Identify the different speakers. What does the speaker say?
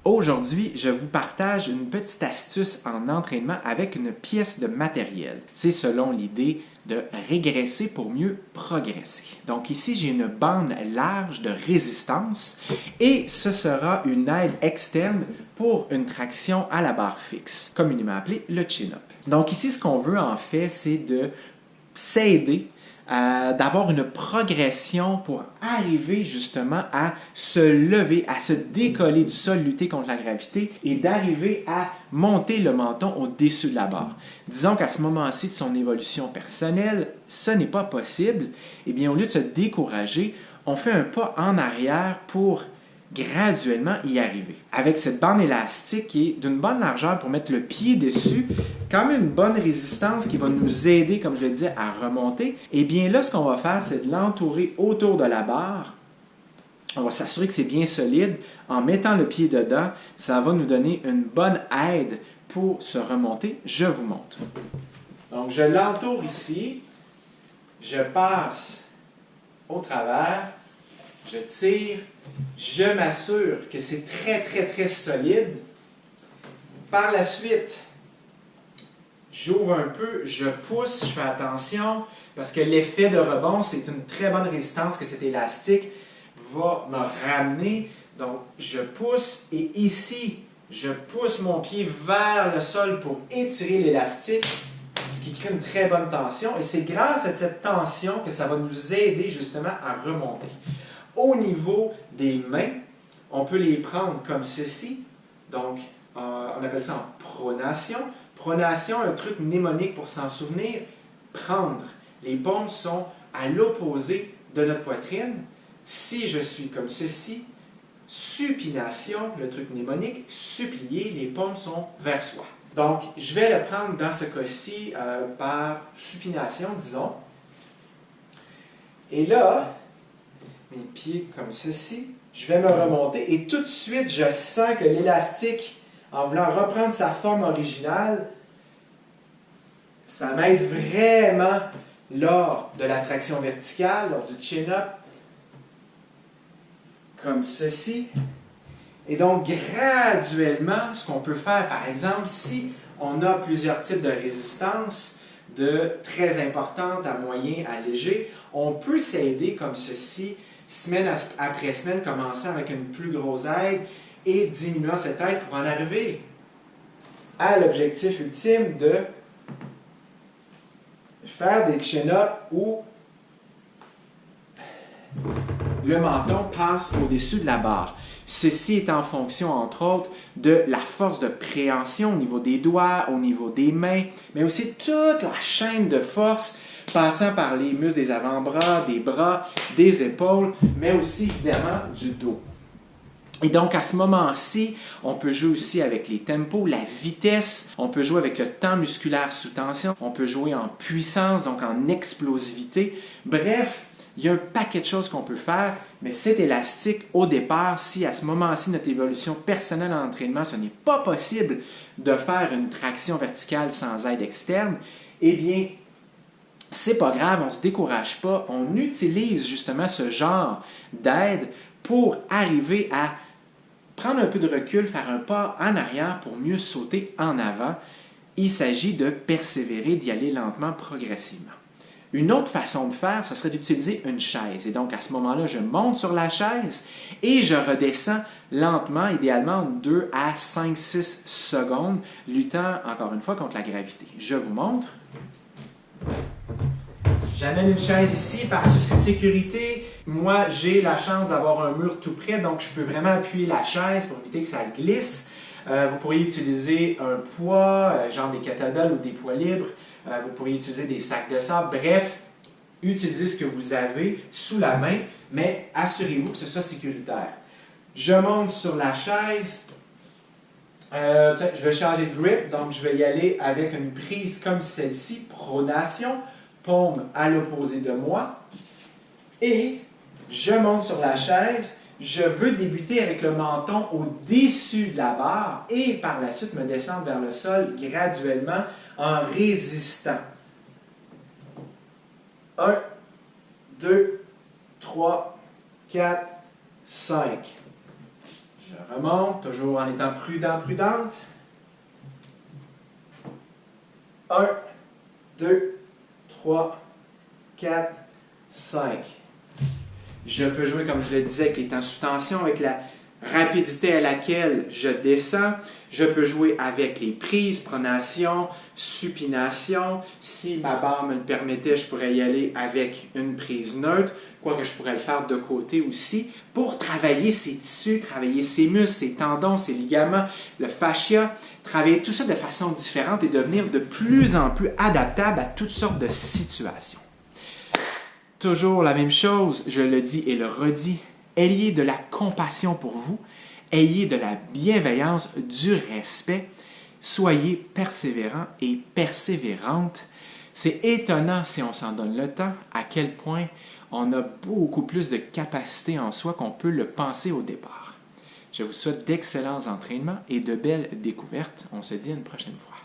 Speaker 1: Aujourd'hui, je vous partage une petite astuce en entraînement avec une pièce de matériel. C'est selon l'idée de régresser pour mieux progresser. Donc ici, j'ai une bande large de résistance et ce sera une aide externe pour une traction à la barre fixe, communément appelée le chin-up. Donc ici, ce qu'on veut en fait, c'est de s'aider d'avoir une progression pour arriver justement à se lever, à se décoller du sol, lutter contre la gravité et d'arriver à monter le menton au-dessus de la barre. Disons qu'à ce moment-ci de son évolution personnelle, ce n'est pas possible. Eh bien, au lieu de se décourager, on fait un pas en arrière pour graduellement y arriver. Avec cette bande élastique qui est d'une bonne largeur pour mettre le pied dessus, quand même une bonne résistance qui va nous aider, comme je le disais, à remonter, et bien là, ce qu'on va faire, c'est de l'entourer autour de la barre. On va s'assurer que c'est bien solide. En mettant le pied dedans, ça va nous donner une bonne aide pour se remonter. Je vous montre. Donc, je l'entoure ici. Je passe au travers. Je tire. Je m'assure que c'est très solide. Par la suite, j'ouvre un peu, je pousse, je fais attention parce que l'effet de rebond, c'est une très bonne résistance que cet élastique va me ramener. Donc, je pousse et ici, je pousse mon pied vers le sol pour étirer l'élastique, ce qui crée une très bonne tension. Et c'est grâce à cette tension que ça va nous aider justement à remonter. Au niveau des mains, on peut les prendre comme ceci. Donc, on appelle ça en pronation. Pronation, un truc mnémonique pour s'en souvenir. Prendre. Les paumes sont à l'opposé de notre poitrine. Si je suis comme ceci, supination, le truc mnémonique, supplier, les paumes sont vers soi. Donc, je vais le prendre dans ce cas-ci par supination, disons. Et là, mes pieds comme ceci, je vais me remonter et tout de suite, je sens que l'élastique, en voulant reprendre sa forme originale, ça m'aide vraiment lors de la traction verticale, lors du chin-up, comme ceci. Et donc, graduellement, ce qu'on peut faire, par exemple, si on a plusieurs types de résistance, de très importante à moyen, à léger, on peut s'aider comme ceci, semaine après semaine, commençant avec une plus grosse aide et diminuant cette aide pour en arriver à l'objectif ultime de faire des chin-ups où le menton passe au-dessus de la barre. Ceci est en fonction, entre autres, de la force de préhension au niveau des doigts, au niveau des mains, mais aussi toute la chaîne de force passant par les muscles des avant-bras, des bras, des épaules, mais aussi évidemment du dos. Et donc, à ce moment-ci, on peut jouer aussi avec les tempos, la vitesse, on peut jouer avec le temps musculaire sous tension, on peut jouer en puissance, donc en explosivité. Bref, il y a un paquet de choses qu'on peut faire, mais cet élastique, au départ, si à ce moment-ci, notre évolution personnelle en entraînement, ce n'est pas possible de faire une traction verticale sans aide externe, eh bien, c'est pas grave, on ne se décourage pas, on utilise justement ce genre d'aide pour arriver à prendre un peu de recul, faire un pas en arrière pour mieux sauter en avant. Il s'agit de persévérer, d'y aller lentement, progressivement. Une autre façon de faire, ce serait d'utiliser une chaise. Et donc, à ce moment-là, je monte sur la chaise et je redescends lentement, idéalement 2 à 5-6 secondes, luttant encore une fois contre la gravité. Je vous montre. J'amène une chaise ici par souci de sécurité. Moi, j'ai la chance d'avoir un mur tout près, donc je peux vraiment appuyer la chaise pour éviter que ça glisse. Vous pourriez utiliser un poids, genre des kettlebells ou des poids libres. Vous pourriez utiliser des sacs de sable. Bref, utilisez ce que vous avez sous la main, mais assurez-vous que ce soit sécuritaire. Je monte sur la chaise. Je vais changer de grip, donc je vais y aller avec une prise comme celle-ci, pronation, paume à l'opposé de moi. Et je monte sur la chaise. Je veux débuter avec le menton au-dessus de la barre et par la suite me descendre vers le sol graduellement en résistant. 1, 2, 3, 4, 5. Je remonte, toujours en étant prudent, prudente. 1, 2, 3, 4, 5. Je peux jouer, comme je le disais, avec les temps sous tension, avec la rapidité à laquelle je descends. Je peux jouer avec les prises, pronation, supination. Si ma barre me le permettait, je pourrais y aller avec une prise neutre, quoique je pourrais le faire de côté aussi, pour travailler ces tissus, travailler ces muscles, ces tendons, ces ligaments, le fascia, travailler tout ça de façon différente et devenir de plus en plus adaptable à toutes sortes de situations. Toujours la même chose, je le dis et le redis, ayez de la compassion pour vous, ayez de la bienveillance, du respect, soyez persévérants et persévérantes. C'est étonnant si on s'en donne le temps, à quel point on a beaucoup plus de capacité en soi qu'on peut le penser au départ. Je vous souhaite d'excellents entraînements et de belles découvertes. On se dit à une prochaine fois.